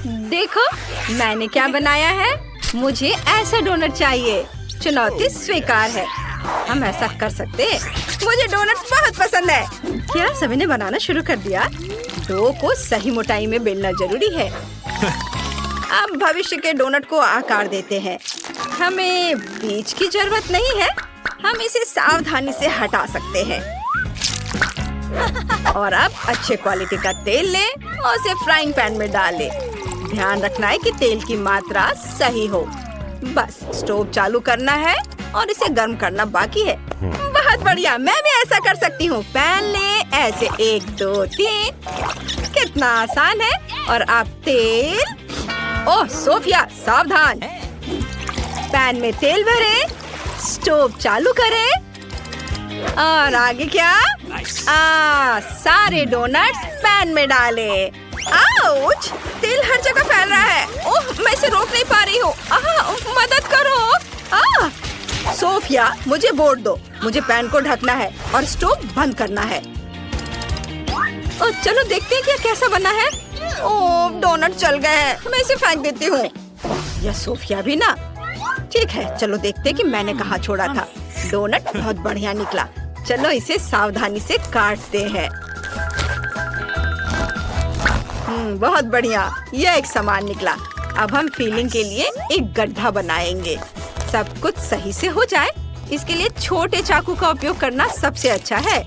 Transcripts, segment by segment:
देखो मैंने क्या बनाया है। मुझे ऐसा डोनट चाहिए। चुनौती स्वीकार है। हम ऐसा कर सकते हैं। मुझे डोनट्स बहुत पसंद है। क्या सभी ने बनाना शुरू कर दिया? डो को सही मोटाई में बेलना जरूरी है। अब भविष्य के डोनट को आकार देते हैं। हमें बीज की जरूरत नहीं है। हम इसे सावधानी से हटा सकते हैं। और अब अच्छे क्वालिटी का तेल लें और उसे फ्राइंग पैन में डाल लें। ध्यान रखना है कि तेल की मात्रा सही हो। बस स्टोव चालू करना है और इसे गर्म करना बाकी है। बहुत बढ़िया, मैं भी ऐसा कर सकती हूँ। पैन लें, ऐसे 1 2 3। कितना आसान है। और आप तेल। ओह सोफिया, सावधान। पैन में तेल भरें, स्टोव चालू करें और आगे क्या? सारे डोनट्स पैन में डालें। आउच! तेल हर जगह फैल रहा है। ओह, मैं इसे रोक नहीं पा रही हूँ। मदद करो। सोफिया, मुझे बोर्ड दो। मुझे पैन को ढकना है और स्टोव बंद करना है। चलो देखते हैं क्या कैसा बना है। ओह, डोनट जल गए हैं। मैं इसे फेंक देती हूँ। यह सोफिया भी ना। ठीक है, चलो देखते हैं कि मैंने कहाँ छोड़ा था। डोनट बहुत बढ़िया निकला। चलो इसे सावधानी से काटते हैं। बहुत बढ़िया, यह एक समान निकला। अब हम फिलिंग के लिए एक गड्ढा बनाएंगे। सब कुछ सही से हो जाए, इसके लिए छोटे चाकू का उपयोग करना सबसे अच्छा है।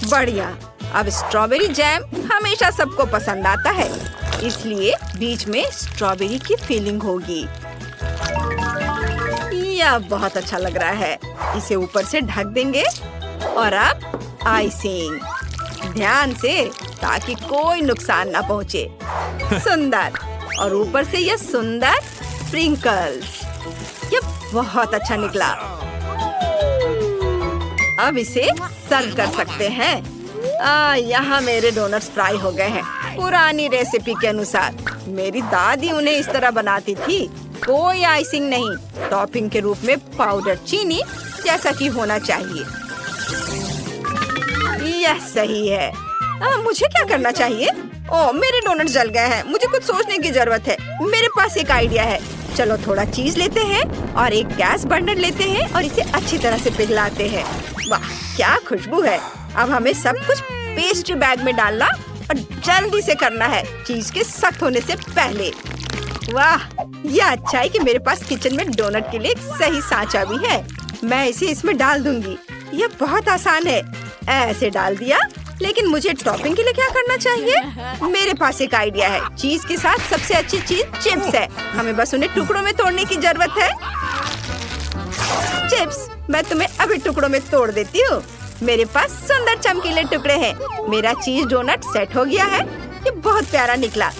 बढ़िया। अब स्ट्रॉबेरी जैम हमेशा सबको पसंद आता है, इसलिए बीच में स्ट्रॉबेरी की फिलिंग होगी। यह बहुत अच्छा लग रहा है। इसे ऊपर से ढक देंगे और अब आइसिंग। ध्यान से, ताकि कोई नुकसान ना पहुँचे। सुंदर। और ऊपर से यह सुंदर स्प्रिंकल्स। यह बहुत अच्छा निकला। अब इसे सर्व कर सकते हैं। यहाँ मेरे डोनट्स फ्राई हो गए हैं, पुरानी रेसिपी के अनुसार। मेरी दादी उन्हें इस तरह बनाती थी। कोई आइसिंग नहीं, टॉपिंग के रूप में पाउडर चीनी जैसा कि होना चाहिए। यह सही है। मुझे क्या करना चाहिए? ओह, मेरे डोनट जल गए हैं। मुझे कुछ सोचने की जरूरत है। मेरे पास एक आइडिया है। चलो थोड़ा चीज लेते हैं और एक गैस बर्नर लेते हैं और इसे अच्छी तरह से पिघलाते हैं। वाह, क्या खुशबू है। अब हमें सब कुछ पेस्ट्री बैग में डालना और जल्दी से करना है, चीज के सख्त होने से पहले। वाह, यह अच्छा है कि मेरे पास किचन में डोनट के लिए एक सही सांचा भी है। मैं इसे इसमें डाल दूंगी। यह बहुत आसान है। ऐसे डाल दिया। लेकिन मुझे टॉपिंग के लिए क्या करना चाहिए? मेरे पास एक आइडिया है। चीज के साथ सबसे अच्छी चीज चिप्स है। हमें बस उन्हें टुकड़ों में तोड़ने की जरूरत है। चिप्स, मैं तुम्हें अभी टुकड़ों में तोड़ देती हूँ। मेरे पास सुंदर चमकीले टुकड़े हैं। मेरा चीज डोनट सेट हो गया है। ये बहुत प्यारा निकला।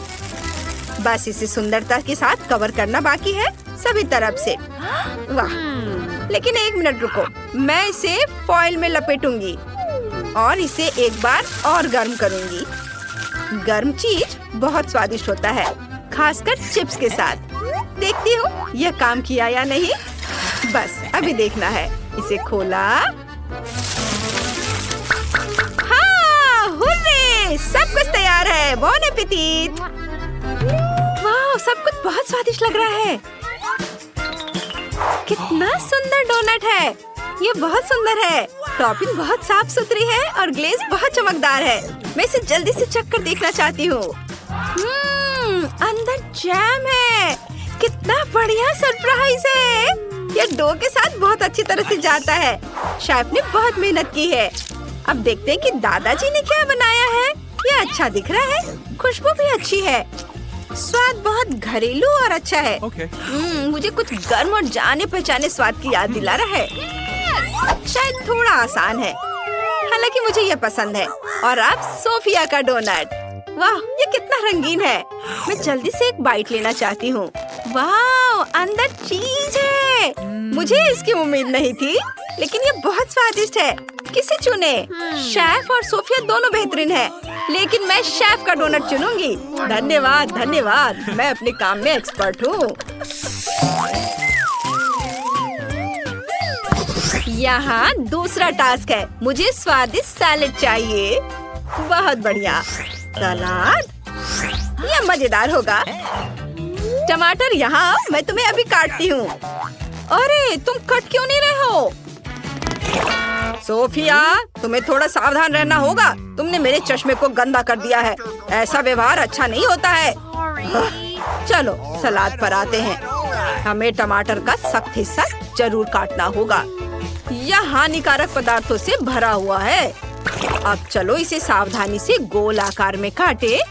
बस इसे सुंदरता के साथ कवर करना बाकी है, सभी तरफ से। वाह, लेकिन 1 मिनट रुको। मैं इसे फॉइल में लपेटूंगी और इसे एक बार और गर्म करूंगी। गर्म चीज बहुत स्वादिष्ट होता है, खासकर चिप्स के साथ। देखती हूँ यह काम किया या नहीं। बस अभी देखना है। इसे खोला। हाँ, हुर्रे! सब कुछ तैयार है। बॉन एपेटिट! वाह, सब कुछ बहुत स्वादिष्ट लग रहा है। कितना सुंदर डोनट है। ये बहुत सुंदर है। टॉपिंग बहुत साफ सुथरी है और ग्लेज बहुत चमकदार है। मैं इसे जल्दी से चख कर देखना चाहती हूँ। अंदर जैम है। कितना बढ़िया सरप्राइज है। यह डो के साथ बहुत अच्छी तरह से जाता है। शेफ ने बहुत मेहनत की है। अब देखते हैं कि दादाजी ने क्या बनाया है। यह अच्छा दिख रहा है। खुशबू भी अच्छी है। स्वाद बहुत घरेलू और अच्छा है। मुझे कुछ गर्म और जाने पहचाने स्वाद की याद दिला रहा है। शायद थोड़ा आसान है, हालांकि मुझे यह पसंद है। और अब सोफिया का डोनट। वाह, ये कितना रंगीन है। मैं जल्दी से एक बाइट लेना चाहती हूँ। वाह, अंदर चीज है। मुझे इसकी उम्मीद नहीं थी, लेकिन ये बहुत स्वादिष्ट है। किसे चुने? शेफ और सोफिया दोनों बेहतरीन है, लेकिन मैं शेफ का डोनट चुनूंगी। धन्यवाद, धन्यवाद। मैं अपने काम में एक्सपर्ट हूँ। यहाँ दूसरा टास्क है। मुझे स्वादिष्ट सैलेड चाहिए। बहुत बढ़िया। सलाद, यह मजेदार होगा। टमाटर यहाँ, मैं तुम्हें अभी काटती हूँ। अरे तुम कट क्यों नहीं रहे हो? सोफिया, तुम्हें थोड़ा सावधान रहना होगा। तुमने मेरे चश्मे को गंदा कर दिया है। ऐसा व्यवहार अच्छा नहीं होता है। चलो सलाद पर आते हैं। हमें टमाटर का सख्त हिस्सा जरूर काटना होगा। यह हानिकारक पदार्थों से भरा हुआ है। अब चलो इसे सावधानी से गोल आकार में काटे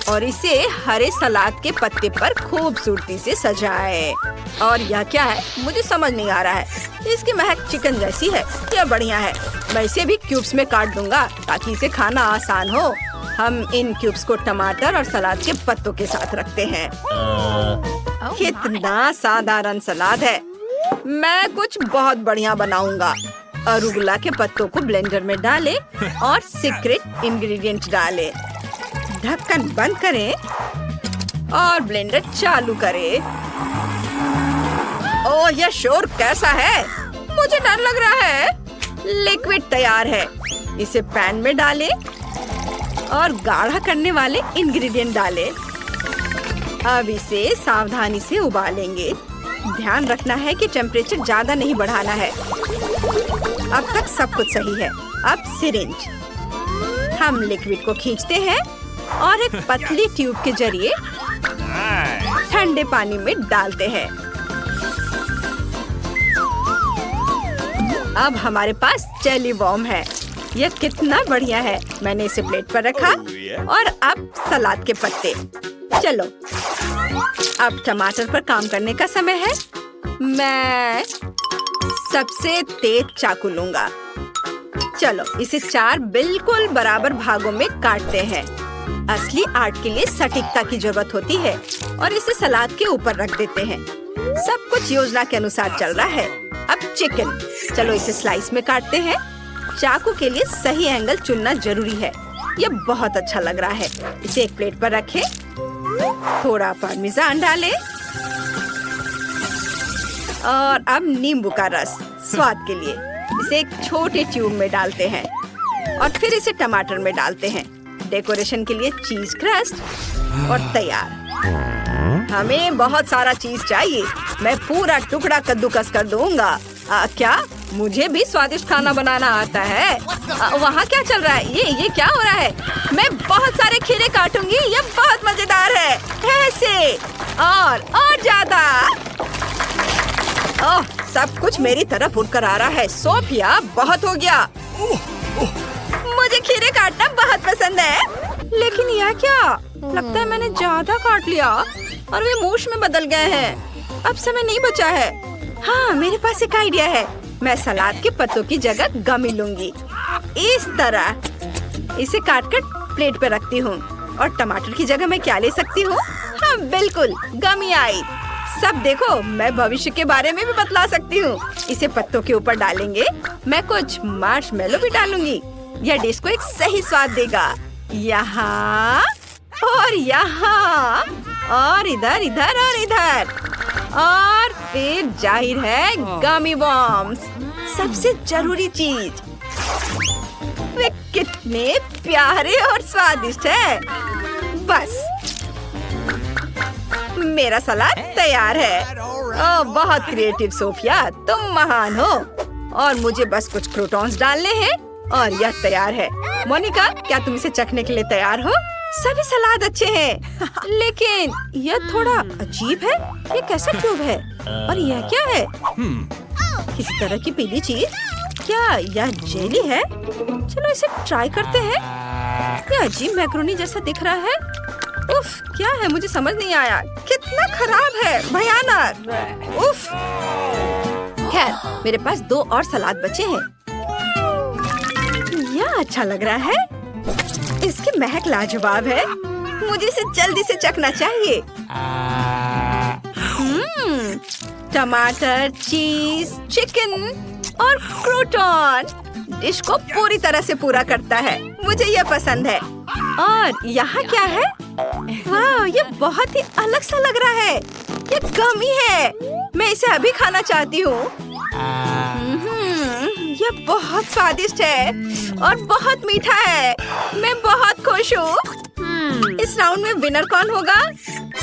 और इसे हरे सलाद के पत्ते पर खूबसूरती से सजाए। और यह क्या है, मुझे समझ नहीं आ रहा है। इसकी महक चिकन जैसी है। यह बढ़िया है। मैं इसे भी क्यूब्स में काट दूंगा ताकि इसे खाना आसान हो। हम इन क्यूब्स को टमाटर और सलाद के पत्तों के साथ रखते हैं। कितना साधारण सलाद है। मैं कुछ बहुत बढ़िया बनाऊंगा। अरुगुला के पत्तों को ब्लेंडर में डालें और सीक्रेट इंग्रेडिएंट डालें। ढक्कन बंद करें और ब्लेंडर चालू करें। ओह, यह शोर कैसा है? मुझे डर लग रहा है। लिक्विड तैयार है। इसे पैन में डालें और गाढ़ा करने वाले इंग्रेडिएंट डालें। अब इसे सावधानी से उबालेंगे। ध्यान रखना है कि टेम्परेचर ज्यादा नहीं बढ़ाना है। अब तक सब कुछ सही है। अब सिरिंज। हम लिक्विड को खींचते हैं और एक पतली ट्यूब के जरिए ठंडे पानी में डालते हैं। अब हमारे पास जेली बॉम्ब है। यह कितना बढ़िया है। मैंने इसे प्लेट पर रखा और अब सलाद के पत्ते। चलो अब टमाटर पर काम करने का समय है। मैं सबसे तेज चाकू लूंगा। चलो इसे 4 बिल्कुल बराबर भागों में काटते हैं। असली आर्ट के लिए सटीकता की जरूरत होती है और इसे सलाद के ऊपर रख देते हैं। सब कुछ योजना के अनुसार चल रहा है। अब चिकन। चलो इसे स्लाइस में काटते हैं। चाकू के लिए सही एंगल चुनना जरूरी है। यह बहुत अच्छा लग रहा है। इसे एक प्लेट पर रखें। थोड़ा पार्मेजान डालें और अब नींबू का रस स्वाद के लिए। इसे एक छोटे ट्यूब में डालते हैं और फिर इसे टमाटर में डालते हैं। डेकोरेशन के लिए चीज क्रस्ट और तैयार। हमें बहुत सारा चीज चाहिए। मैं पूरा टुकड़ा कद्दूकस कर दूंगा। क्या मुझे भी स्वादिष्ट खाना बनाना आता है? वहाँ क्या चल रहा है? ये क्या हो रहा है? मैं बहुत सारे खीरे काटूंगी। ये बहुत मजेदार है। ऐसे और ज्यादा। ओह, सब कुछ मेरी तरफ उड़कर आ रहा है। सोफिया, बहुत हो गया। मुझे खीरे काटना बहुत पसंद है। लेकिन यह क्या? लगता है मैंने ज्यादा काट लिया और वे मूछ में बदल गए हैं। अब समय नहीं बचा है। हाँ, मेरे पास एक आइडिया है। मैं सलाद के पत्तों की जगह गमी लूंगी। इस तरह इसे काटकर प्लेट पे रखती हूँ। और टमाटर की जगह मैं क्या ले सकती हूँ? हाँ बिल्कुल, गमी आई। सब देखो, मैं भविष्य के बारे में भी बतला सकती हूँ। इसे पत्तों के ऊपर डालेंगे। मैं कुछ मार्शमेलो भी डालूंगी। यह डिश को एक सही स्वाद देगा। यहाँ और यहाँ और इधर इधर और इधर और फिर जाहिर है गमी बॉम्ब्स। सबसे जरूरी चीज। वे कितने प्यारे और स्वादिष्ट है। बस मेरा सलाद तैयार है। ओह, बहुत क्रिएटिव सोफिया, तुम महान हो। और मुझे बस कुछ क्रूटॉन्स डालने हैं और यह तैयार है। मोनिका, क्या तुम इसे चखने के लिए तैयार हो? सभी सलाद अच्छे हैं, लेकिन यह थोड़ा अजीब है। ये कैसा ट्यूब है? और यह क्या है? किसी तरह की पीली चीज। क्या यह जेली है? चलो इसे ट्राई करते हैं। यह अजीब मैक्रोनी जैसा दिख रहा है। उफ, क्या है? मुझे समझ नहीं आया। कितना खराब है, भयानक। उफ। खैर, मेरे पास 2 और सलाद बचे हैं। यह अच्छा लग रहा है। इसकी महक लाजवाब है। मुझे इसे जल्दी से चखना चाहिए। टमाटर, चीज, चिकन और क्रूटॉन डिश को पूरी तरह से पूरा करता है। मुझे यह पसंद है। और यहाँ क्या है? वाह, ये बहुत ही अलग सा लग रहा है। ये गमी है। मैं इसे अभी खाना चाहती हूँ। यह बहुत स्वादिष्ट है और बहुत मीठा है। मैं बहुत खुश हूँ। इस राउंड में विनर कौन होगा?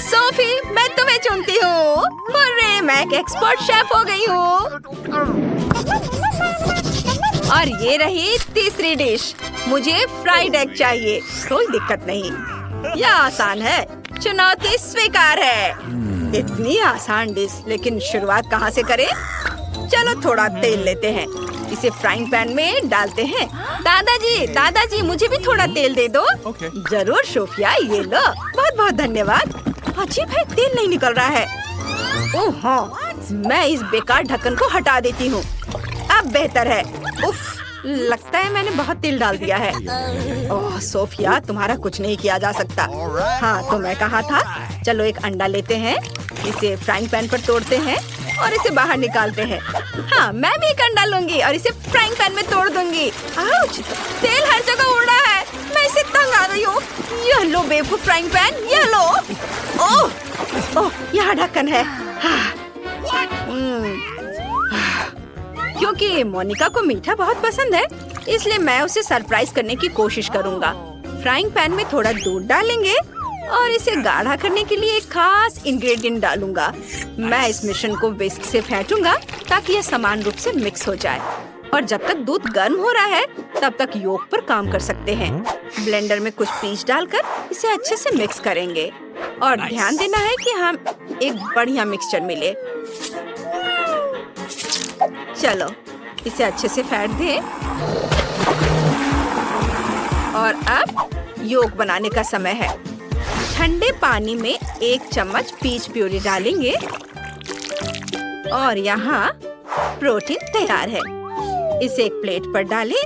सोफी, मैं तुम्हें चुनती हूँ। अरे मैं एक एक्सपर्ट शेफ हो गई हूँ। और ये रही तीसरी डिश। मुझे फ्राइड एग चाहिए। कोई दिक्कत नहीं, यह आसान है। चुनौती स्वीकार है। इतनी आसान डिश, लेकिन शुरुआत कहाँ से करें? चलो थोड़ा तेल लेते हैं, इसे फ्राइंग पैन में डालते हैं। दादाजी मुझे भी थोड़ा तेल दे दो। जरूर सोफिया, ये लो। बहुत बहुत धन्यवाद। अजीब है, तेल नहीं निकल रहा है। ओह हाँ, मैं इस बेकार ढक्कन को हटा देती हूँ। अब बेहतर है। उफ, लगता है मैंने बहुत तेल डाल दिया है। ओह सोफिया, तुम्हारा कुछ नहीं किया जा सकता। हाँ तो मैं कहा था। चलो एक अंडा लेते हैं, इसे फ्राइंग पैन पर तोड़ते हैं और इसे बाहर निकालते हैं। हाँ, मैं भी एक अंडा लूंगी और इसे फ्राइंग पैन में तोड़ दूंगी। आउच! तेल हर जगह उड़ रहा है। मैं इसे तंग आ गई हूँ। यह लो बेवकूफ फ्राइंग पैन, यह लो। ओह, यहाँ ढक्कन है। क्योंकि मोनिका को मीठा बहुत पसंद है, इसलिए मैं उसे सरप्राइज करने की कोशिश करूंगा। फ्राइंग पैन में थोड़ा दूध डालेंगे और इसे गाढ़ा करने के लिए एक खास इंग्रेडिएंट डालूंगा। मैं इस मिश्रण को विस्क से फेंटूंगा ताकि यह समान रूप से मिक्स हो जाए। और जब तक दूध गर्म हो रहा है, तब तक योग पर काम कर सकते हैं। ब्लेंडर में कुछ पीस डालकर इसे अच्छे से मिक्स करेंगे। और ध्यान देना है कि हम एक बढ़िया मिक्सचर मिले। चलो इसे अच्छे से फेंट दें। और अब योग बनाने का समय है। ठंडे पानी में 1 चम्मच पीच प्यूरी डालेंगे और यहाँ प्रोटीन तैयार है। इसे एक प्लेट पर डालें।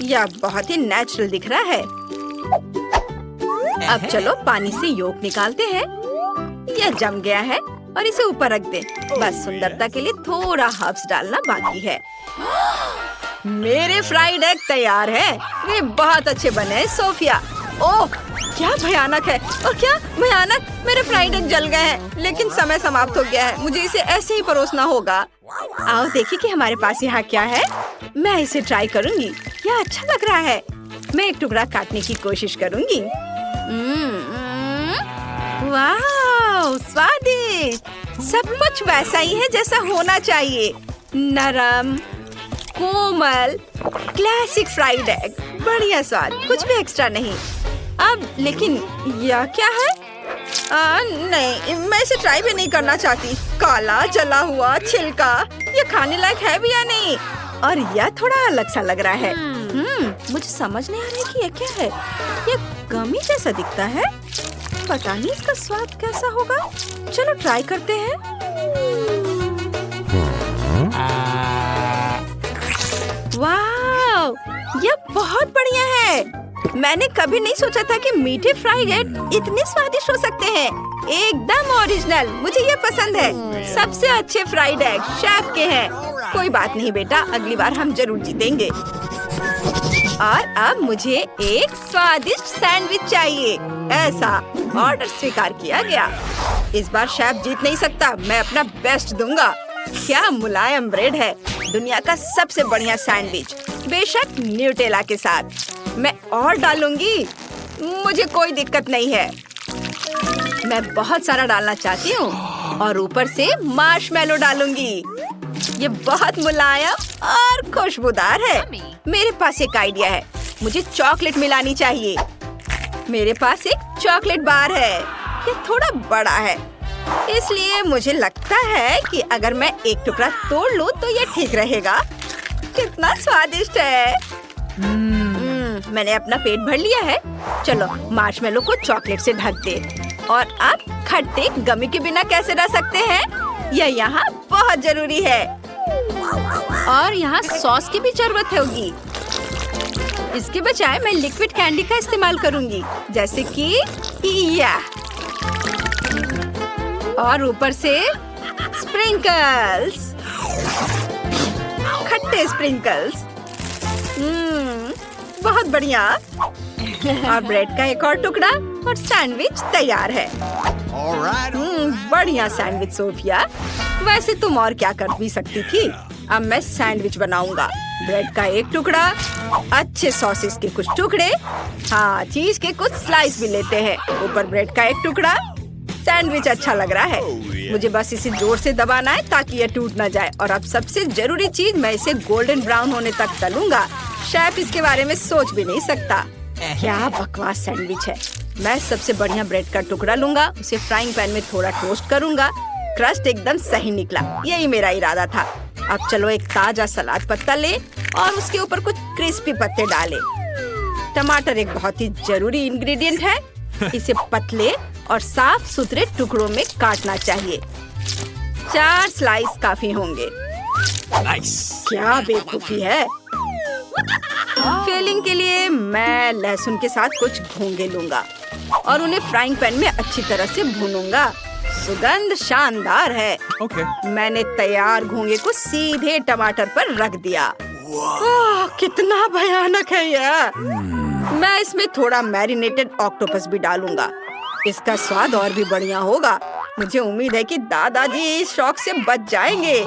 यह बहुत ही नेचुरल दिख रहा है। अब चलो पानी से योग निकालते हैं। यह जम गया है और इसे ऊपर रख दें। बस सुंदरता के लिए थोड़ा हर्ब्स डालना बाकी है। मेरे फ्राइड एग तैयार है। वे बहुत अच्छे बने हैं सोफिया। ओह क्या भयानक है। और क्या भयानक, मेरे फ्राइड एग जल गए हैं। लेकिन समय समाप्त हो गया है, मुझे इसे ऐसे ही परोसना होगा। आओ देखिए कि हमारे पास यहाँ क्या है। मैं इसे ट्राई करूँगी। यह अच्छा लग रहा है। मैं एक टुकड़ा काटने की कोशिश करूँगी। वाह, स्वादिष्ट। सब कुछ वैसा ही है जैसा होना चाहिए। नरम, कोमल, क्लासिक फ्राइड एग। बढ़िया स्वाद, कुछ भी एक्स्ट्रा नहीं। अब लेकिन यह क्या है? नहीं, मैं इसे ट्राई भी नहीं करना चाहती। काला जला हुआ छिलका, ये खाने लायक है भी या नहीं? और यह थोड़ा अलग सा लग रहा है। मुझे समझ नहीं आ रहा कि यह क्या है। यह गमी जैसा दिखता है। पता नहीं इसका स्वाद कैसा होगा। चलो ट्राई करते हैं। वाह, यह बहुत बढ़िया है। मैंने कभी नहीं सोचा था कि मीठे फ्राइड एग इतने स्वादिष्ट हो सकते हैं। एकदम ओरिजिनल, मुझे ये पसंद है। सबसे अच्छे फ्राइड एग शेफ के हैं। कोई बात नहीं बेटा, अगली बार हम जरूर जीतेंगे। और अब मुझे एक स्वादिष्ट सैंडविच चाहिए। ऐसा ऑर्डर स्वीकार किया गया। इस बार शेफ जीत नहीं सकता, मैं अपना बेस्ट दूंगा। क्या मुलायम ब्रेड है। दुनिया का सबसे बढ़िया सैंडविच, बेशक न्यूटेला के साथ। मैं और डालूंगी, मुझे कोई दिक्कत नहीं है। मैं बहुत सारा डालना चाहती हूँ और ऊपर से मार्शमेलो डालूंगी। ये बहुत मुलायम और खुशबूदार है। मेरे पास एक आइडिया है। मुझे चॉकलेट मिलानी चाहिए। मेरे पास एक चॉकलेट बार है। ये थोड़ा बड़ा है, इसलिए मुझे लगता है कि अगर मैं एक टुकड़ा तोड़ लूं तो ये ठीक रहेगा। कितना स्वादिष्ट है। मैंने अपना पेट भर लिया है। चलो मार्शमेलो को चॉकलेट से ढक दे। और अब खट्टे गमी के बिना कैसे रह सकते हैं, यह यहाँ बहुत जरूरी है। और यहाँ सॉस की भी जरूरत होगी। इसके बजाय मैं लिक्विड कैंडी का इस्तेमाल करूंगी, जैसे कि यह। और ऊपर से स्प्रिंकल्स, खट्टे स्प्रिंकल्स। बहुत बढ़िया। और ब्रेड का एक और टुकड़ा और सैंडविच तैयार है। बढ़िया सैंडविच सोफिया। वैसे तुम और क्या कर भी सकती थी। अब मैं सैंडविच बनाऊंगा। ब्रेड का एक टुकड़ा, अच्छे सॉसेस के कुछ टुकड़े, हाँ चीज के कुछ स्लाइस भी लेते हैं। ऊपर ब्रेड का एक टुकड़ा सैंडविच अच्छा लग रहा है। मुझे बस इसे जोर से दबाना है ताकि यह टूट ना जाए। और अब सबसे जरूरी चीज, मैं इसे गोल्डन ब्राउन होने तक तलूंगा। शेफ इसके बारे में सोच भी नहीं सकता। क्या बकवास सैंडविच है। मैं सबसे बढ़िया ब्रेड का टुकड़ा लूंगा, उसे फ्राइंग पैन में थोड़ा टोस्ट करूंगा। क्रस्ट एकदम सही निकला, यही मेरा इरादा था। अब चलो एक ताजा सलाद पत्ता ले और उसके ऊपर कुछ क्रिस्पी पत्ते डालें। टमाटर एक बहुत ही जरूरी इंग्रेडिएंट है। इसे पतले और साफ सुथरे टुकड़ों में काटना चाहिए। 4 स्लाइस काफी होंगे। क्या बेवकूफी है। फिलिंग के लिए मैं लहसुन के साथ कुछ घोंगे लूंगा और उन्हें फ्राइंग पैन में अच्छी तरह से भूनूंगा। सुगंध शानदार है। मैंने तैयार घोंगे को सीधे टमाटर पर रख दिया। कितना भयानक है यह। मैं इसमें थोड़ा मैरिनेटेड ऑक्टोपस भी डालूंगा, इसका स्वाद और भी बढ़िया होगा। मुझे उम्मीद है कि दादाजी इस शौक से बच जाएंगे।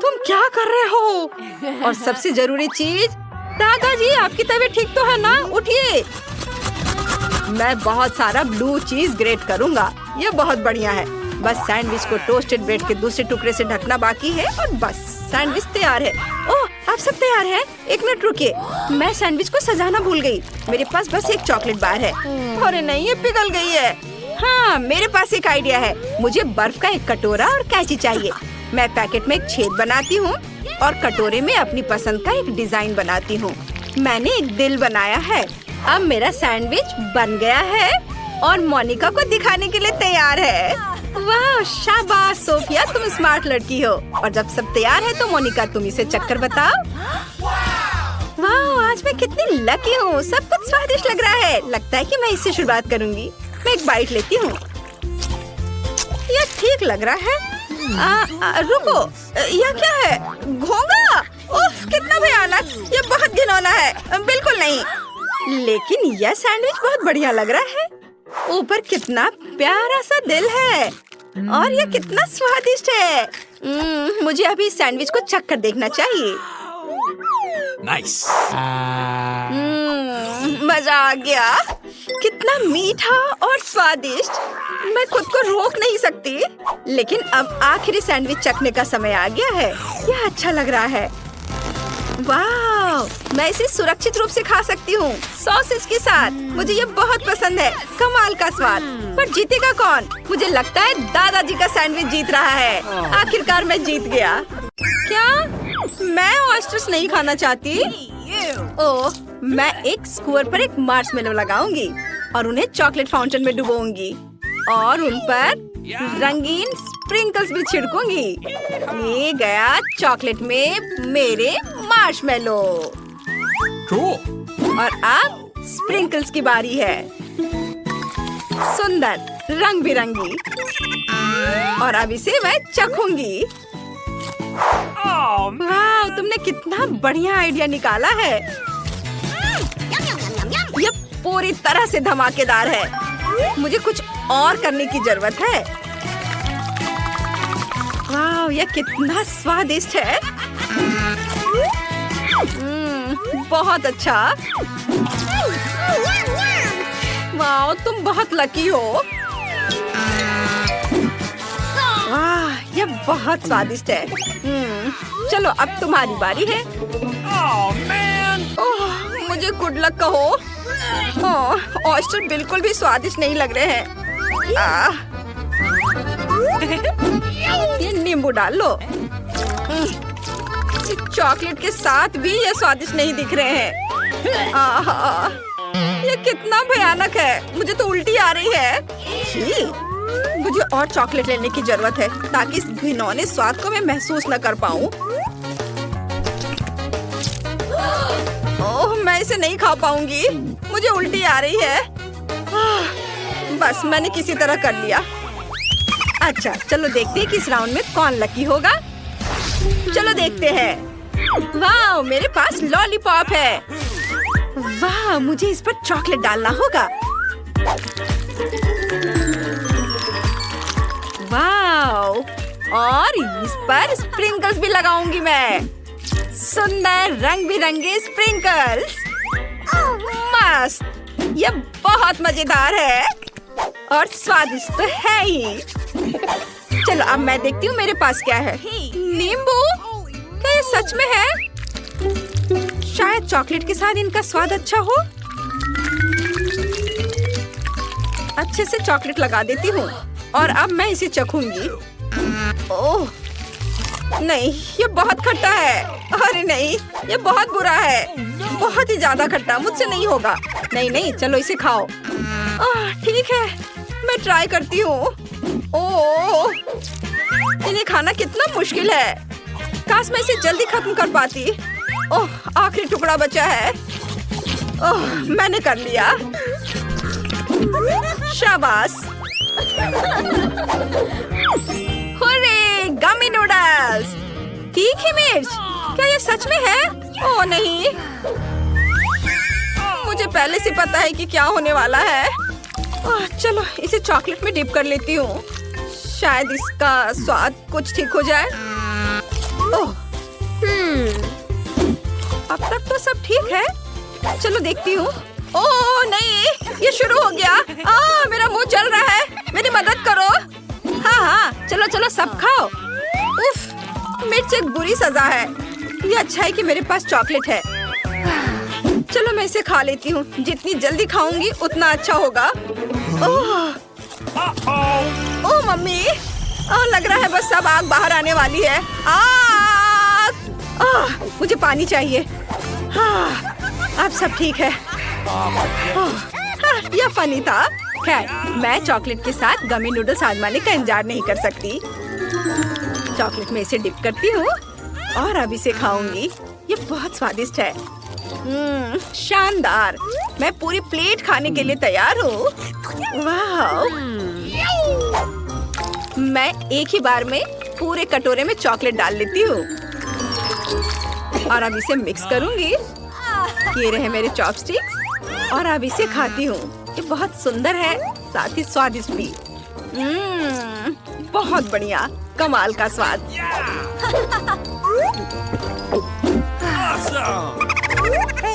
तुम क्या कर रहे हो? और सबसे जरूरी चीज, दादाजी आपकी तबीयत ठीक तो है ना? उठिए। मैं बहुत सारा ब्लू चीज ग्रेट करूंगा, यह बहुत बढ़िया है। बस सैंडविच को टोस्टेड ब्रेड के दूसरे टुकड़े से ढकना बाकी है और बस सैंडविच तैयार है। ओह, आप सब तैयार हैं? 1 मिनट रुकिए, मैं सैंडविच को सजाना भूल गई। मेरे पास बस एक चॉकलेट बार है। अरे नहीं, ये पिघल गई है। हाँ, मेरे पास एक आइडिया है। मुझे बर्फ का एक कटोरा और कैंची चाहिए। मैं पैकेट में एक छेद बनाती हूँ और कटोरे में अपनी पसंद का एक डिजाइन बनाती हूँ। मैंने एक दिल बनाया है। अब मेरा सैंडविच बन गया है और मोनिका को दिखाने के लिए तैयार है। वाह, शाबाश सोफिया, तुम स्मार्ट लड़की हो। और जब सब तैयार है तो मोनिका, तुम इसे चक्कर बताओ। वाह, आज मैं कितनी लकी हूँ। सब कुछ स्वादिष्ट लग रहा है। लगता है कि मैं इससे शुरुआत करूँगी। मैं एक बाइट लेती हूँ। यह ठीक लग रहा है। रुको, यह क्या है? घोंगा? उफ, कितना भयानक। यह बहुत घिनौना है। बिल्कुल नहीं। लेकिन यह सैंडविच बहुत बढ़िया लग रहा है। ऊपर कितना प्यारा सा दिल है और यह कितना स्वादिष्ट है। मुझे अभी सैंडविच को चखकर देखना चाहिए। नाइस। मजा आ गया। कितना मीठा और स्वादिष्ट। मैं खुद को रोक नहीं सकती। लेकिन अब आखिरी सैंडविच चखने का समय आ गया है। यह अच्छा लग रहा है। वाह, मैं इसे सुरक्षित रूप से खा सकती हूँ, सॉसेज के साथ। मुझे ये बहुत पसंद है। कमाल का स्वाद। पर जीतेगा कौन? मुझे लगता है दादाजी का सैंडविच जीत रहा है। आखिरकार मैं जीत गया। क्या? मैं ऑयस्टर्स नहीं खाना चाहती। ओह, मैं एक स्क्वायर पर एक मार्शमेलो लगाऊंगी और उन्हें चॉकलेट फाउंटेन में डुबोऊंगी और उन पर रंगीन स्प्रिंकल्स भी छिड़कूंगी। ये गया चॉकलेट में मेरे मार्शमेलो। और अब स्प्रिंकल्स की बारी है। सुंदर, रंग बिरंगी। और अब इसे मैं चखूंगी। वाह, तुमने कितना बढ़िया आइडिया निकाला है। यह पूरी तरह से धमाकेदार है। मुझे कुछ और करने की जरूरत है। वाह, यह कितना स्वादिष्ट है। बहुत अच्छा। वाह, तुम बहुत लकी हो। वाह, यह बहुत स्वादिष्ट है। चलो, अब तुम्हारी बारी है। ओह, मुझे गुड लक कहो। ऑयस्टर बिल्कुल भी स्वादिष्ट नहीं लग रहे हैं। ये नींबू डाल लो। चॉकलेट के साथ भी ये स्वादिष्ट नहीं दिख रहे हैं। आहा, ये कितना भयानक है। मुझे तो उल्टी आ रही है। मुझे और चॉकलेट लेने की जरूरत है ताकि इस घिनौने स्वाद को मैं महसूस न कर पाऊं। ओह, मैं इसे नहीं खा पाऊंगी। मुझे उल्टी आ रही है। बस मैंने किसी तरह कर लिया। अच्छा, चलो देखते हैं कि इस राउंड में कौन लकी होगा। चलो देखते हैं। वाह, मेरे पास लॉलीपॉप है। वाह, मुझे इस पर चॉकलेट डालना होगा। वाह, और इस पर स्प्रिंकल्स भी लगाऊंगी मैं। सुंदर रंग बिरंगे स्प्रिंकल्स। मस्त, यह बहुत मजेदार है। और स्वादिष्ट तो है ही। चलो अब मैं देखती हूँ मेरे पास क्या है। नींबू? क्या ये सच में है? शायद चॉकलेट के साथ इनका स्वाद अच्छा हो। अच्छे से चॉकलेट लगा देती हूँ और अब मैं इसे चखूंगी। ओह नहीं, ये बहुत खट्टा है। अरे नहीं, ये बहुत बुरा है। बहुत ही ज्यादा खट्टा, मुझसे नहीं होगा। नहीं नहीं, चलो इसे खाओ। ठीक है, मैं ट्राई करती हूँ। ओह, इन्हें खाना कितना मुश्किल है। काश मैं इसे जल्दी खत्म कर पाती। ओह, आखिरी टुकड़ा बचा है। ओह, मैंने कर लिया। शाबाश। हुर्रे, गमी नूडल्स। तीखी मिर्च? क्या ये सच में है? ओह नहीं, मुझे पहले से पता है कि क्या होने वाला है। चलो इसे चॉकलेट में डिप कर लेती हूँ। शायद इसका स्वाद कुछ ठीक हो जाए। ओह, अब तक तो सब ठीक है। चलो देखती हूँ। ओह नहीं, ये शुरू हो गया। मेरा मुंह जल रहा है। मेरी मदद करो। हाँ, चलो चलो सब खाओ। उफ, मिर्च एक बुरी सजा है। ये अच्छा है कि मेरे पास चॉकलेट है। चलो मैं इसे खा लेती हूँ। जितनी जल्दी खाऊंगी उतना अच्छा होगा। ओह मम्मी, लग रहा है बस सब आग बाहर आने वाली है। मुझे पानी चाहिए। अब सब ठीक है। यह फनी था। खैर, मैं चॉकलेट के साथ गमी नूडल्स आजमाने का इंतजार नहीं कर सकती। चॉकलेट में इसे डिप करती हूँ और अब इसे खाऊंगी। ये बहुत स्वादिष्ट है। शानदार। मैं पूरी प्लेट खाने के लिए तैयार हूँ। वाह! मैं एक ही बार में पूरे कटोरे में चॉकलेट डाल लेती हूँ और अब इसे मिक्स करूंगी। ये रहे मेरे चॉपस्टिक्स और अब इसे खाती हूँ। ये बहुत सुंदर है, साथ ही स्वादिष्ट भी। बहुत बढ़िया, कमाल का स्वाद।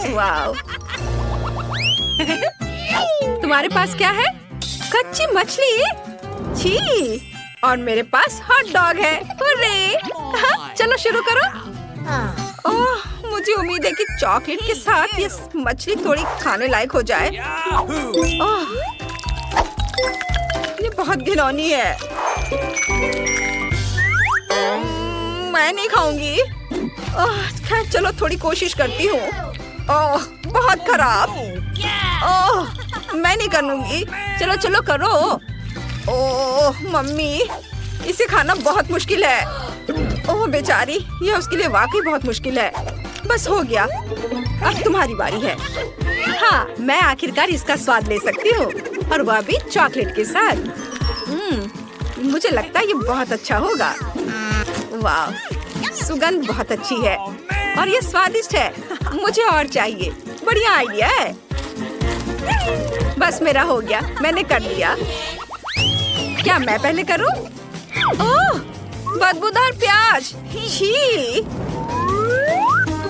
वाव! तुम्हारे पास क्या है? कच्ची मछली? छी! और मेरे पास हॉट डॉग है। हुर्रे! चलो शुरू करो। ओह, मुझे उम्मीद है कि चॉकलेट के साथ ये मछली थोड़ी खाने लायक हो जाए। ओह, ये बहुत घिनौनी है। मैं नहीं खाऊंगी। खैर चलो थोड़ी कोशिश करती हूँ। ओह, बहुत खराब। ओह, मैं नहीं करूँगी। चलो चलो करो। ओह मम्मी, इसे खाना बहुत मुश्किल है। ओह बेचारी, यह उसके लिए वाकई बहुत मुश्किल है। बस हो गया, अब तुम्हारी बारी है। हाँ, मैं आखिरकार इसका स्वाद ले सकती हूँ और वह भी चॉकलेट के साथ। मुझे लगता है ये बहुत अच्छा होगा। वाह, सुगंध बहुत अच्छी है और ये स्वादिष्ट है। मुझे और चाहिए। बढ़िया आइडिया है। बस मेरा हो गया, मैंने कर लिया। क्या मैं पहले करूं? ओह, बदबूदार प्याज। छी!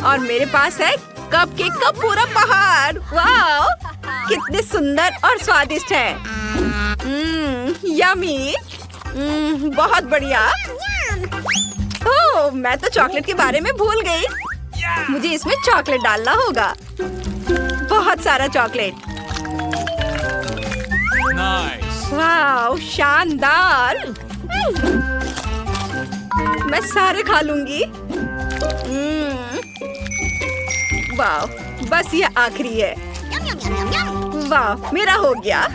और मेरे पास है कपकेक का पूरा पहाड़। वाह, कितने सुंदर और स्वादिष्ट है। यमी। बहुत बढ़िया। ओह, मैं तो चॉकलेट के बारे में भूल गई। मुझे इसमें चॉकलेट डालना होगा। बहुत सारा चॉकलेट। वाह, शानदार। मैं सारे खा लूंगी। वाह, बस ये आखिरी है। वाह, मेरा हो गया।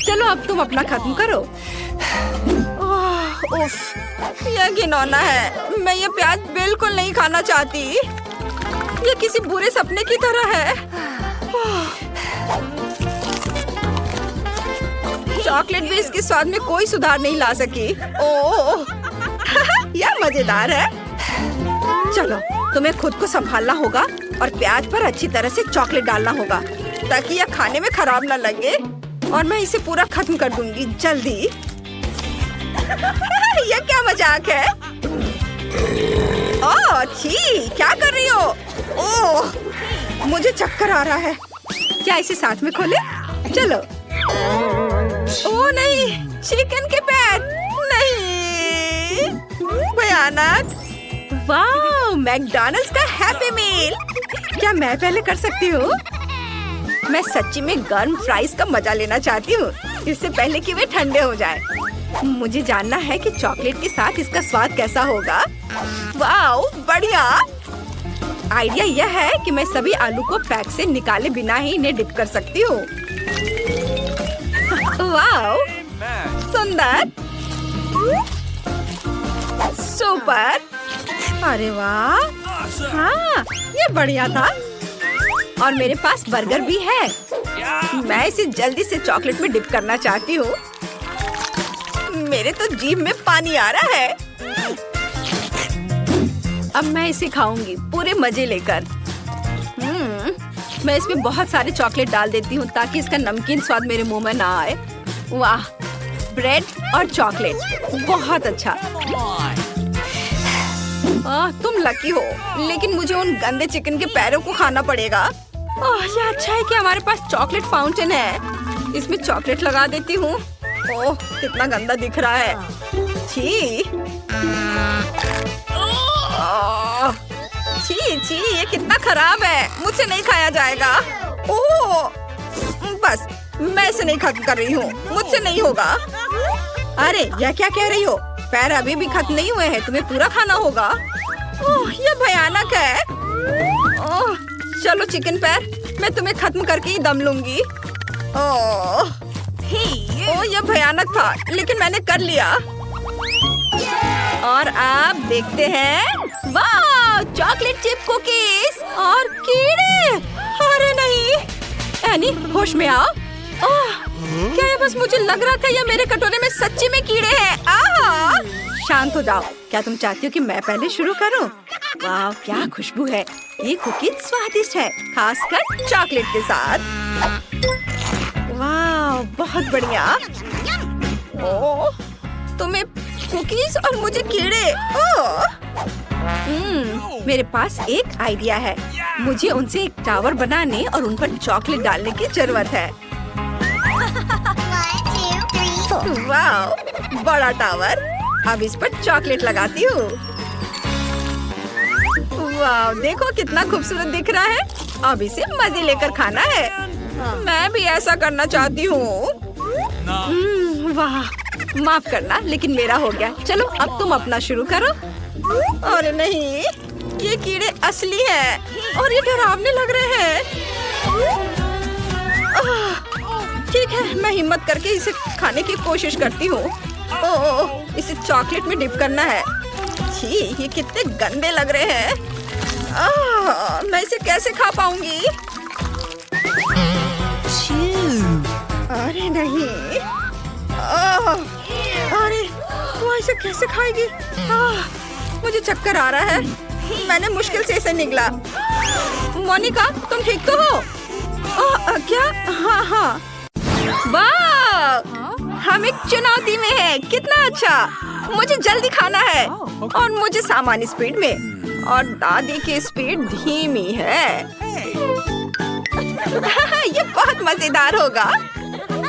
चलो अब तुम अपना खत्म करो। उफ, यह घिनौना है। मैं ये प्याज बिल्कुल नहीं खाना चाहती। ये किसी बुरे सपने की तरह है। चॉकलेट भी इसके स्वाद में कोई सुधार नहीं ला सकी। ओह, यह मजेदार है। चलो, तुम्हें खुद को संभालना होगा और प्याज पर अच्छी तरह से चॉकलेट डालना होगा ताकि यह खाने में खराब ना लगे। और मैं इसे पूरा खत्म कर दूंगी जल्दी। यह क्या मजाक है? ओह छी, क्या कर रही हो? ओह, मुझे चक्कर आ रहा है। क्या इसे साथ में खोले? चलो। ओ नहीं, चिकन के पैर नहीं, भयानक। वाह, मैकडॉनल्ड्स का हैप्पी मील। क्या मैं पहले कर सकती हूँ? मैं सच्ची में गर्म फ्राइज का मजा लेना चाहती हूँ, इससे पहले कि वे ठंडे हो जाएं। मुझे जानना है कि चॉकलेट के साथ इसका स्वाद कैसा होगा। वाह, बढ़िया। आइडिया यह है कि मैं सभी आलू को पैक से निकाले बिना ही इन्हें डिप कर सकती हूँ। वाह, सुंदर, सुपर। अरे वाह, हाँ, ये बढ़िया था। और मेरे पास बर्गर भी है। मैं इसे जल्दी से चॉकलेट में डिप करना चाहती हूँ। मेरे तो जीभ में पानी आ रहा है। अब मैं इसे खाऊंगी पूरे मजे लेकर। मैं इसमें बहुत सारे चॉकलेट डाल देती हूँ ताकि इसका नमकीन स्वाद मेरे मुंह में ना आए। वाह, ब्रेड और चॉकलेट, बहुत अच्छा। तुम लकी हो, लेकिन मुझे उन गंदे चिकन के पैरों को खाना पड़ेगा। ये अच्छा है कि हमारे पास चॉकलेट फाउंटेन है। इसमें चॉकलेट लगा देती हूँ। ओह, कितना गंदा दिख रहा है। छी, छी, ये कितना खराब है। मुझसे नहीं खाया जाएगा। ओह, बस मैं इसे नहीं खत्म कर रही हूँ। मुझसे नहीं होगा। अरे, यह क्या कह रही हो? पैर अभी भी खत्म नहीं हुए हैं, तुम्हें पूरा खाना होगा। ओह, ये भयानक है। ओह, चलो चिकन पैर, मैं तुम्हें खत्म करके ही दम लूंगी। ओह, ये भयानक था, लेकिन मैंने कर लिया। और आप देखते हैं, वाह, चॉकलेट चिप कुकीज और कीड़े। अरे नहीं, एनी, होश में आओ। क्या ये बस मुझे लग रहा था या मेरे कटोरे में सच्ची में कीड़े हैं? शांत हो जाओ। क्या तुम चाहती हो कि मैं पहले शुरू करूं? वाह, क्या खुशबू है। ये कुकीज स्वादिष्ट है, खासकर चॉकलेट के साथ। वाह, बहुत बढ़िया। ओह, तुम्हें कुकीज और मुझे कीड़े। मेरे पास एक आइडिया है। मुझे उनसे एक टावर बनाने और उन पर चॉकलेट डालने की जरूरत है। वाह, बड़ा टावर। अब इस पर चॉकलेट लगाती हूँ। वाह, देखो कितना खूबसूरत दिख रहा है। अब इसे मजे लेकर खाना है। मैं भी ऐसा करना चाहती हूँ। वाह, माफ करना, लेकिन मेरा हो गया। चलो अब तुम अपना शुरू करो। अरे नहीं, ये कीड़े असली हैं और ये डरावने लग रहे हैं। ठीक है, मैं हिम्मत करके इसे खाने की कोशिश करती हूँ। ओह, इसे चॉकलेट में डिप करना है। छी, ये कितने गंदे लग रहे हैं। मैं इसे कैसे खा पाऊंगी? अरे नहीं, अरे वो इसे कैसे खाएगी? मुझे चक्कर आ रहा है। मैंने मुश्किल से इसे निगला। मोनिका, तुम ठीक तो हो? क्या? हाँ। वाह, हम एक चुनौती में हैं। कितना अच्छा। मुझे जल्दी खाना है और मुझे सामान्य स्पीड में, और दादी की स्पीड धीमी है। ये बहुत मजेदार होगा।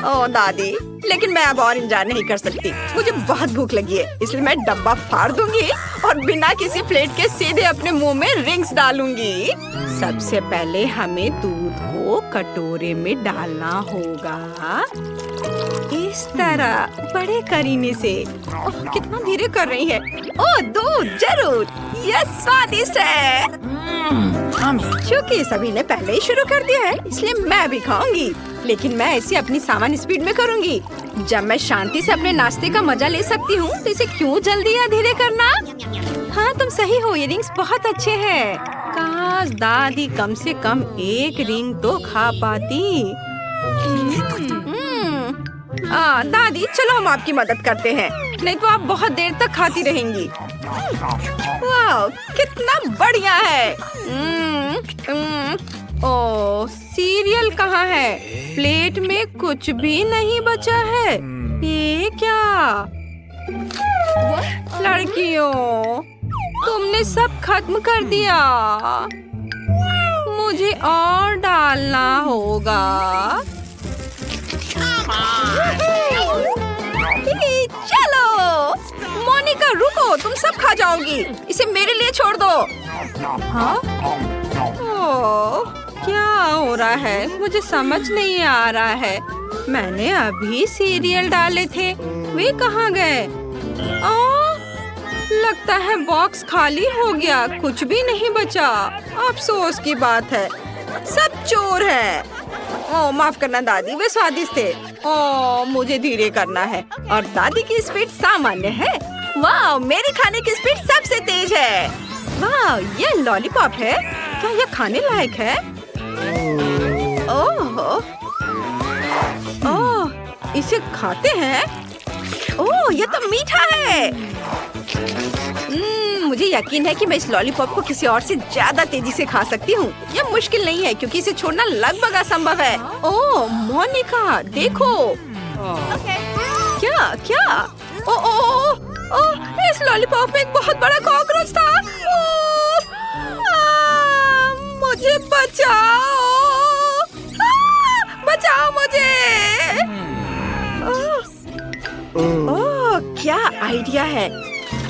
ओह दादी, लेकिन मैं अब और इंतजार नहीं कर सकती। मुझे बहुत भूख लगी है, इसलिए मैं डब्बा फाड़ दूंगी और बिना किसी प्लेट के सीधे अपने मुंह में रिंग्स डालूंगी। सबसे पहले हमें दूध को कटोरे में डालना होगा, इस तरह बड़े करीने से। ओह, कितना धीरे कर रही है। ओह, दूध जरूर, यह स्वादिष्ट है। क्योंकि सभी ने पहले ही शुरू कर दिया है, इसलिए मैं भी खाऊंगी, लेकिन मैं इसे अपनी सामान्य स्पीड में करूंगी। जब मैं शांति से अपने नाश्ते का मजा ले सकती हूँ, तो इसे क्यों जल्दी या धीरे करना? हाँ, तुम सही हो, ये रिंग्स बहुत अच्छे हैं। काश दादी कम से कम एक रिंग तो खा पाती। दादी, चलो हम आपकी मदद करते हैं, नहीं तो आप बहुत देर तक खाती रहेंगी। वाह, कितना बढ़िया है। ओह, सीरियल कहाँ है? प्लेट में कुछ भी नहीं बचा है। ये क्या? लड़कियों, तुमने सब खत्म कर दिया। मुझे और डालना होगा। सब खा जाओगी। इसे मेरे लिए छोड़ दो। हाँ? ओह, क्या हो रहा है? मुझे समझ नहीं आ रहा है। मैंने अभी सीरियल डाले थे, वे कहाँ गए? लगता है बॉक्स खाली हो गया, कुछ भी नहीं बचा। अफसोस की बात है, सब चोर है। ओह, माफ करना दादी, वे स्वादिष्ट थे। ओह, मुझे धीरे करना है और दादी की स्पीड सामान्य है। वाह, मेरे खाने की स्पीड सबसे तेज है। वाह, ये लॉलीपॉप है। क्या यह खाने लायक है? ओह, ओह, इसे खाते हैं? ओह, यह तो मीठा है। मुझे यकीन है कि मैं इस लॉलीपॉप को किसी और से ज्यादा तेजी से खा सकती हूँ। यह मुश्किल नहीं है क्योंकि इसे छोड़ना लगभग असंभव है। ओह, मोनिका, देखो। क्या क्या? ओह, इस लॉलीपॉप में एक बहुत बड़ा कॉकरोच था। मुझे बचाओ, बचाओ मुझे। ओह, क्या आइडिया है।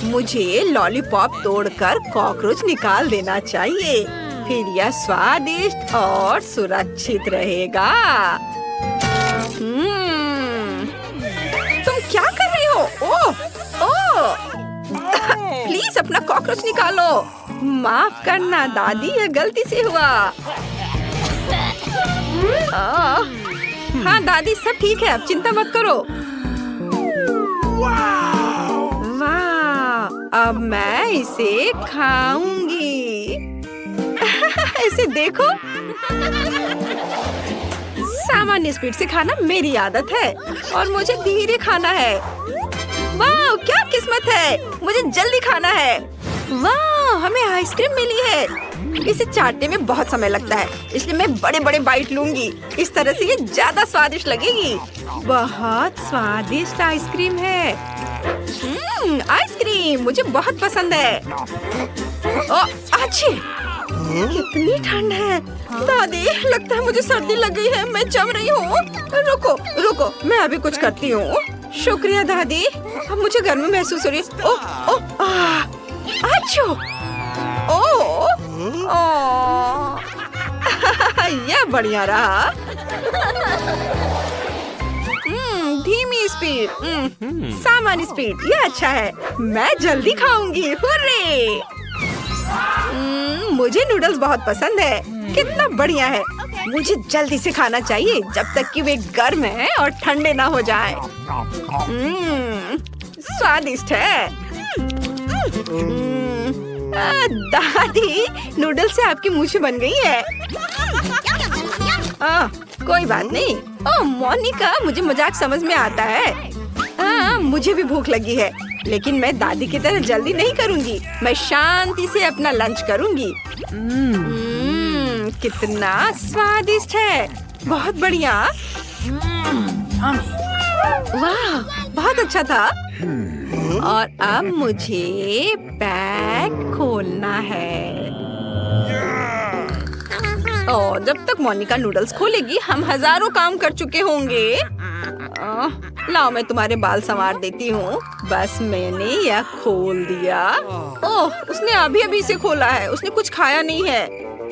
मुझे लॉलीपॉप तोड़कर कॉकरोच निकाल देना चाहिए, फिर यह स्वादिष्ट और सुरक्षित रहेगा। तुम क्या कर रही हो? ओह, प्लीज अपना कॉकरोच निकालो। माफ करना दादी, यह गलती से हुआ। हाँ दादी, सब ठीक है, अब चिंता मत करो। अब मैं इसे खाऊंगी। इसे देखो। सामान्य स्पीड से खाना मेरी आदत है और मुझे धीरे खाना है। वाह, क्या किस्मत है, मुझे जल्दी खाना है। वाह, हमें आइसक्रीम मिली है। इसे चाटने में बहुत समय लगता है, इसलिए मैं बड़े बड़े बाइट लूंगी। इस तरह से ये ज्यादा स्वादिष्ट लगेगी। बहुत स्वादिष्ट आइसक्रीम है। आइसक्रीम मुझे बहुत पसंद है। अच्छी, कितनी ठंड है। दादी, लगता है मुझे सर्दी लग गई है, मैं जम रही हूँ। रुको रुको, मैं अभी कुछ करती हूँ। शुक्रिया दादी, अब मुझे गर्मी महसूस हो रही है। यह बढ़िया रहा। धीमी स्पीड, सामान्य स्पीड, यह अच्छा है। मैं जल्दी खाऊंगी। हुर्रे! मुझे नूडल्स बहुत पसंद है। कितना बढ़िया है। मुझे जल्दी से खाना चाहिए जब तक कि वे गर्म हैं और ठंडे ना हो जाएं। स्वादिष्ट है। दादी, नूडल्स से आपकी मूछें बन गई है। कोई बात नहीं। मोनिका, मुझे मजाक समझ में आता है। मुझे भी भूख लगी है, लेकिन मैं दादी की तरह जल्दी नहीं करूंगी। मैं शांति से अपना लंच करूंगी। कितना स्वादिष्ट है, बहुत बढ़िया। वाह, बहुत अच्छा था। और अब मुझे पैक खोलना है। जब तक मोनिका नूडल्स खोलेगी, हम हजारों काम कर चुके होंगे। लाओ, मैं तुम्हारे बाल संवार देती हूँ। बस मैंने यह खोल दिया। ओह, उसने अभी अभी इसे खोला है। उसने कुछ खाया नहीं है।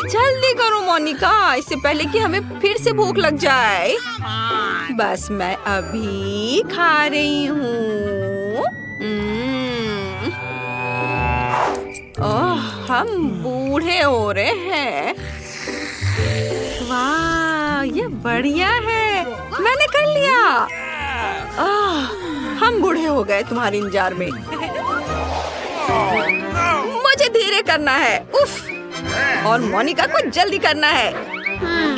जल्दी करो मोनिका, इससे पहले कि हमें फिर से भूख लग जाए। बस मैं अभी खा रही हूँ। हम बूढ़े हो रहे हैं। वाह, ये बढ़िया है। मैंने कर लिया। हम बूढ़े हो गए तुम्हारे इंतजार में। मुझे धीरे करना है। उफ। और मोनिका को जल्दी करना है।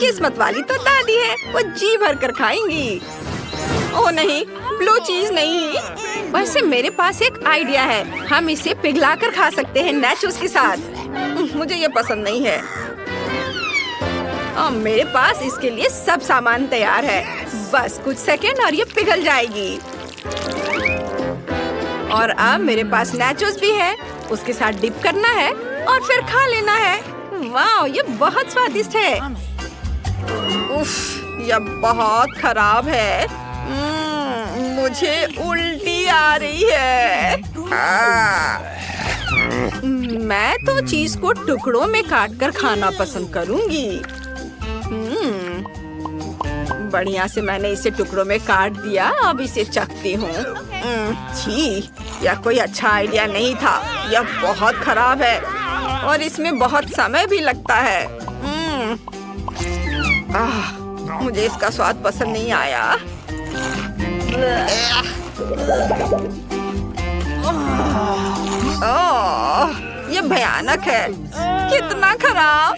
किस्मत वाली तो दादी है, वो जी भर कर खाएंगी। ओह नहीं, ब्लू चीज नहीं। वैसे मेरे पास एक आइडिया है। हम इसे पिघला कर खा सकते हैं नाचोस के साथ। मुझे ये पसंद नहीं है। और मेरे पास इसके लिए सब सामान तैयार है। बस कुछ सेकंड और ये पिघल जाएगी। और अब मेरे पास नाचोस भी है। उसके साथ डिप करना है और फिर खा लेना है। वाह, ये बहुत स्वादिष्ट है। उफ, यह बहुत खराब है। मुझे उल्टी आ रही है। मैं तो चीज को टुकड़ों में काटकर खाना पसंद करूंगी। बढ़िया से मैंने इसे टुकड़ों में काट दिया। अब इसे चखती हूँ। छी, यह कोई अच्छा आइडिया नहीं था। यह बहुत खराब है और इसमें बहुत समय भी लगता है। मुझे इसका स्वाद पसंद नहीं आया। ओह, ये भयानक है। कितना खराब।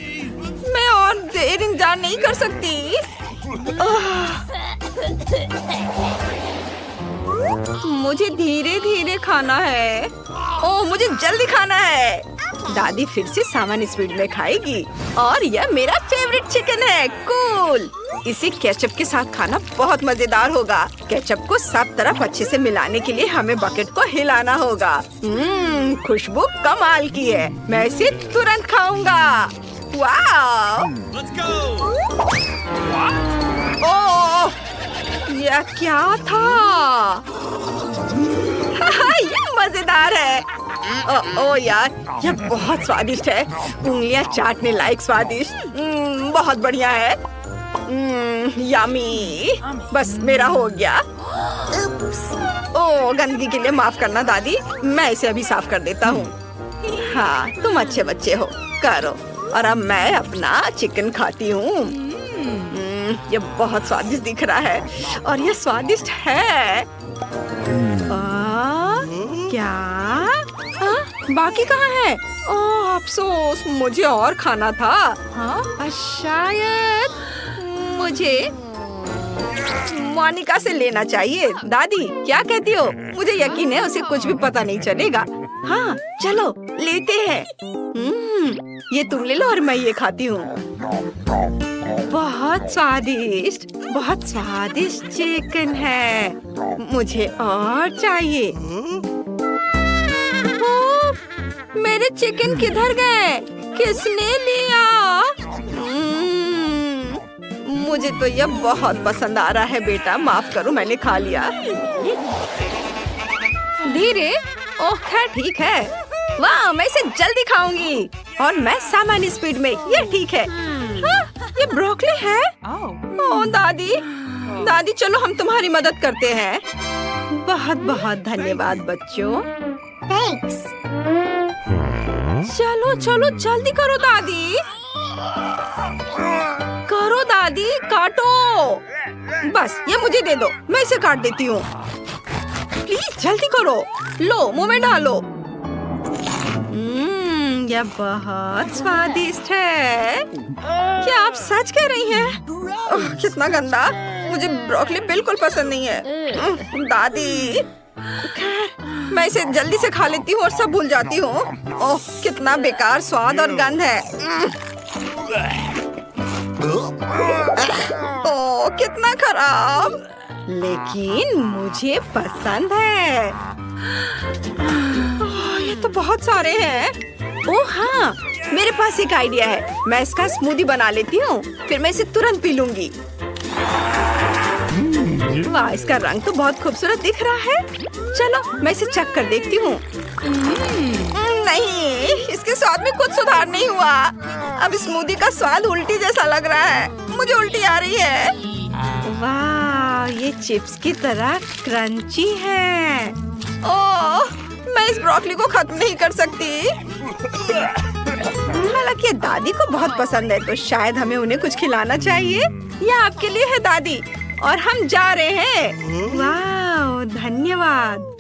मैं और देर इंतजार नहीं कर सकती। मुझे धीरे धीरे खाना है। ओह, मुझे जल्दी खाना है। दादी फिर से सामान्य स्पीड में खाएगी और यह मेरा फेवरेट चिकन है। कूल। इसे केचप के साथ खाना बहुत मजेदार होगा। केचप को सब तरफ अच्छे से मिलाने के लिए हमें बकेट को हिलाना होगा। खुशबू कमाल की है। मैं इसे तुरंत खाऊंगा। वाह! ओह, यह क्या था? यह मजेदार है। ओह यार, यह बहुत स्वादिष्ट है। उंगलियां चाटने लायक स्वादिष्ट। बहुत बढ़िया है। यम्मी। बस मेरा हो गया। ओह, गंदगी के लिए माफ करना दादी। मैं इसे अभी साफ कर देता हूँ। हाँ, तुम अच्छे बच्चे हो। करो। और अब मैं अपना चिकन खाती हूँ। यह बहुत स्वादिष्ट दिख रहा है और यह स्वादिष्ट है। क्या? बाकी कहाँ है? ओह, अफसोस, मुझे और खाना था। शायद मुझे मोनिका से लेना चाहिए। दादी क्या कहती हो? मुझे यकीन है उसे कुछ भी पता नहीं चलेगा। हाँ, चलो लेते हैं। ये तुम ले लो और मैं ये खाती हूँ। बहुत स्वादिष्ट चिकन है। मुझे और चाहिए। मेरे चिकन किधर गए? किसने लिया? मुझे तो यह बहुत पसंद आ रहा है बेटा। माफ करो, मैंने खा लिया। धीरे। ओह, खैर ठीक है। वाह, मैं इसे जल्दी खाऊंगी और मैं सामान्य स्पीड में। यह ठीक है। ये ब्रोकली है। ओह दादी चलो हम तुम्हारी मदद करते हैं। बहुत बहुत धन्यवाद बच्चों। थैंक्स। चलो जल्दी करो दादी। काटो। बस ये मुझे दे दो, मैं इसे काट देती हूँ। प्लीज जल्दी करो। लो, मुंह में डालो। यह बहुत स्वादिष्ट है। क्या आप सच कह रही हैं? कितना गंदा। मुझे ब्रोकली बिल्कुल पसंद नहीं है। दादी, खैर मैं इसे जल्दी से खा लेती हूँ और सब भूल जाती हूँ। ओह, कितना बेकार स्वाद और गंध है। ओह, कितना खराब। लेकिन मुझे पसंद है। ये तो बहुत सारे हैं। ओह हाँ, मेरे पास एक आइडिया है। मैं इसका स्मूदी बना लेती हूँ, फिर मैं इसे तुरंत पी लूंगी। वाह, इसका रंग तो बहुत खूबसूरत दिख रहा है। चलो मैं इसे चख कर देखती हूँ। नहीं, इसके स्वाद में कुछ सुधार नहीं हुआ। अब स्मूदी का स्वाद उल्टी जैसा लग रहा है। मुझे उल्टी आ रही है। वाह, ये चिप्स की तरह क्रंची है। ओह, मैं इस ब्रोकली को खत्म नहीं कर सकती। हालांकि दादी को बहुत पसंद है, तो शायद हमें उन्हें कुछ खिलाना चाहिए। यह आपके लिए है दादी, और हम जा रहे हैं। वाह, धन्यवाद।